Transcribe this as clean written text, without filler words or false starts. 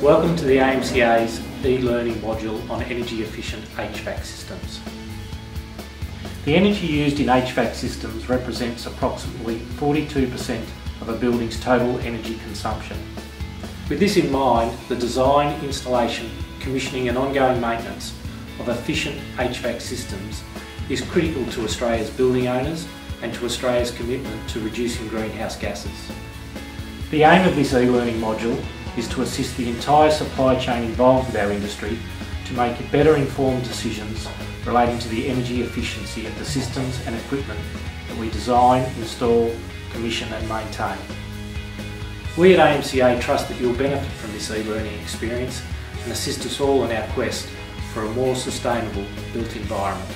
Welcome to the AMCA's e-learning module on energy efficient HVAC systems. The energy used in HVAC systems represents approximately 42% of a building's total energy consumption. With this in mind, the design, installation, commissioning and ongoing maintenance of efficient HVAC systems is critical to Australia's building owners and to Australia's commitment to reducing greenhouse gases. The aim of this e-learning module is to assist the entire supply chain involved with our industry to make better informed decisions relating to the energy efficiency of the systems and equipment that we design, install, commission and maintain. We at AMCA trust that you'll benefit from this e-learning experience and assist us all in our quest for a more sustainable built environment.